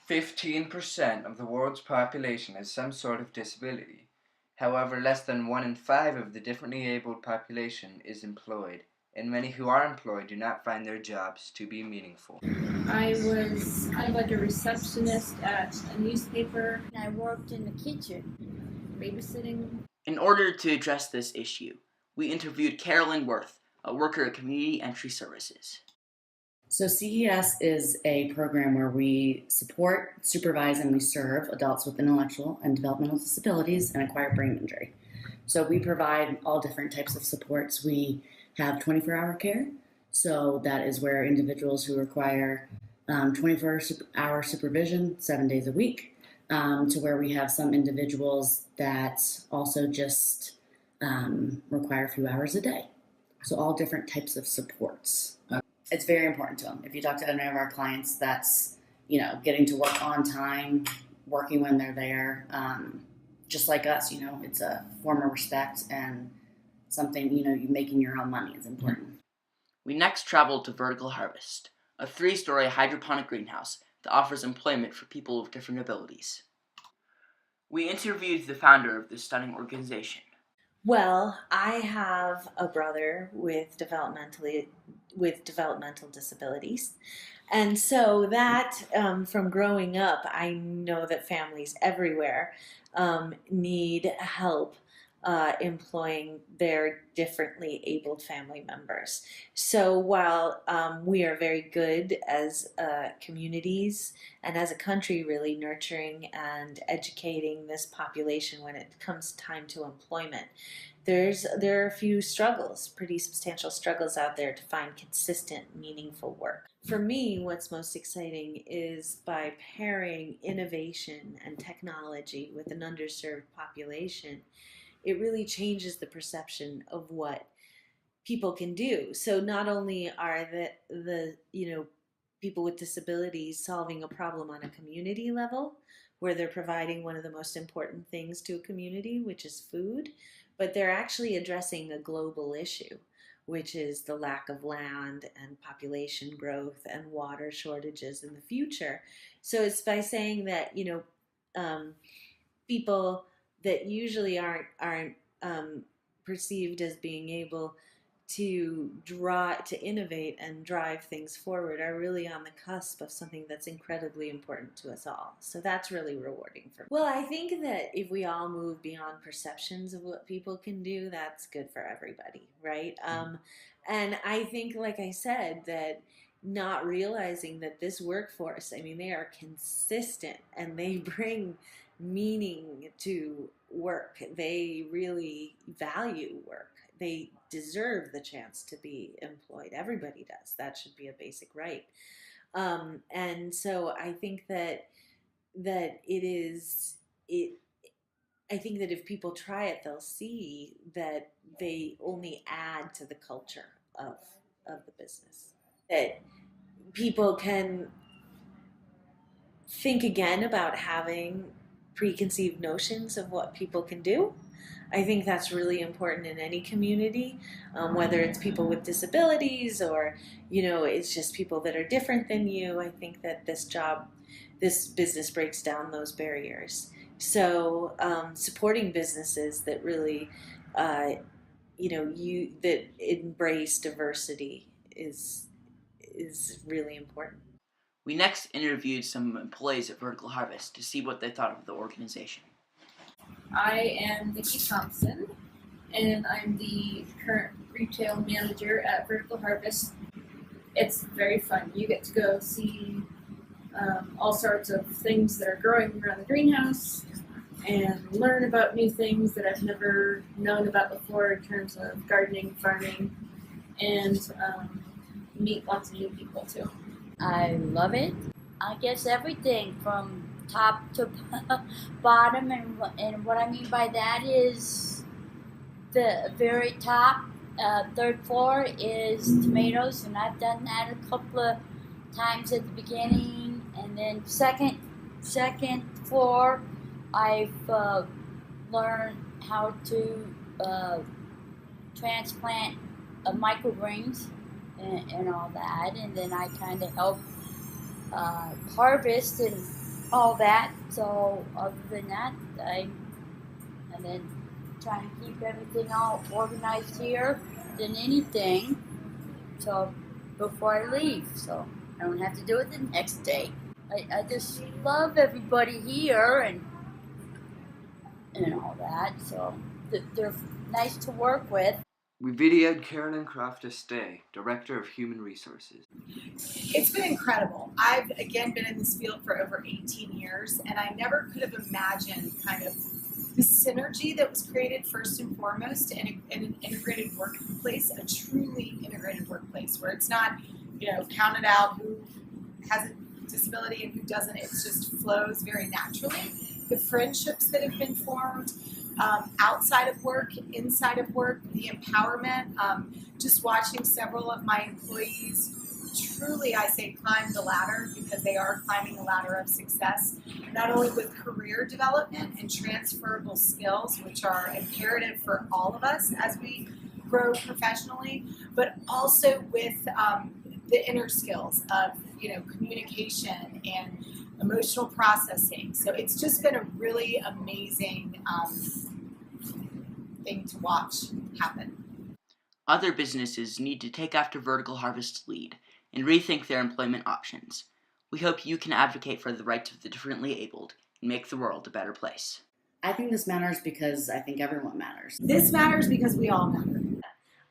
15% of the world's population has some sort of disability. However, less than 1 in 5 of the differently abled population is employed, and many who are employed do not find their jobs to be meaningful. I was kind of like a receptionist at a newspaper. I worked in the kitchen, Babysitting. In order to address this issue, we interviewed Carolyn Worth, a worker at Community Entry Services. So CES is a program where we support, supervise, and we serve adults with intellectual and developmental disabilities and acquired brain injury. So we provide all different types of supports. We have 24-hour care. So that is where individuals who require 24-hour supervision 7 days a week, to where we have some individuals that also just require a few hours a day. So all different types of supports. It's very important to them. If you talk to any of our clients, that's, getting to work on time, working when they're there, just like us, it's a form of respect and something, you making your own money is important. We next traveled to Vertical Harvest, a 3-story hydroponic greenhouse that offers employment for people with different abilities. We interviewed the founder of this stunning organization. Well, I have a brother with developmental disabilities. And so that, from growing up, I know that families everywhere need help employing their differently abled family members. So while we are very good as communities and as a country really nurturing and educating this population when it comes time to employment, there are a few struggles, pretty substantial struggles out there to find consistent, meaningful work. For me, what's most exciting is by pairing innovation and technology with an underserved population, it really changes the perception of what people can do. So not only are the people with disabilities solving a problem on a community level, where they're providing one of the most important things to a community, which is food, but they're actually addressing a global issue, which is the lack of land and population growth and water shortages in the future. So it's by saying that, people that usually aren't perceived as being able to innovate and drive things forward are really on the cusp of something that's incredibly important to us all. So that's really rewarding for me. Well, I think that if we all move beyond perceptions of what people can do, that's good for everybody, right? And I think, like I said, that not realizing that this workforce, they are consistent and they bring meaning to work. They really value work. They deserve the chance to be employed. Everybody does. That should be a basic right. And so I think that I think that if people try it, they'll see that they only add to the culture of the business. That people can think again about having preconceived notions of what people can do. I think that's really important in any community, whether it's people with disabilities or, it's just people that are different than you. I think that this business breaks down those barriers. So supporting businesses that really, that embrace diversity is really important. We next interviewed some employees at Vertical Harvest to see what they thought of the organization. I am Nikki Thompson, and I'm the current retail manager at Vertical Harvest. It's very fun. You get to go see all sorts of things that are growing around the greenhouse and learn about new things that I've never known about before in terms of gardening, farming, and meet lots of new people too. I love it. I guess everything from top to bottom, and what I mean by that is the very top, third floor is tomatoes, and I've done that a couple of times at the beginning, and then second floor, I've learned how to transplant microgreens and all that, and then I kind of help harvest, and all that. So other than that, and then trying to keep everything all organized here than anything. So before I leave, so I don't have to do it the next day. I just love everybody here and all that. So they're nice to work with. We videoed Carolyn Croft-Estee, Director of Human Resources. It's been incredible. I've, again, been in this field for over 18 years, and I never could have imagined kind of the synergy that was created first and foremost in an integrated workplace, a truly integrated workplace, where it's not, counted out who has a disability and who doesn't. It just flows very naturally. The friendships that have been formed, outside of work, inside of work, the empowerment, just watching several of my employees truly, I say, climb the ladder, because they are climbing the ladder of success, not only with career development and transferable skills, which are imperative for all of us as we grow professionally, but also with the inner skills of, communication and emotional processing. So it's just been a really amazing thing to watch happen. Other businesses need to take after Vertical Harvest's lead and rethink their employment options. We hope you can advocate for the rights of the differently abled and make the world a better place. I think this matters because I think everyone matters. This matters because we all matter.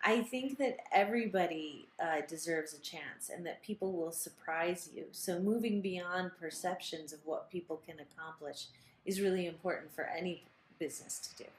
I think that everybody deserves a chance, and that people will surprise you. So moving beyond perceptions of what people can accomplish is really important for any business to do.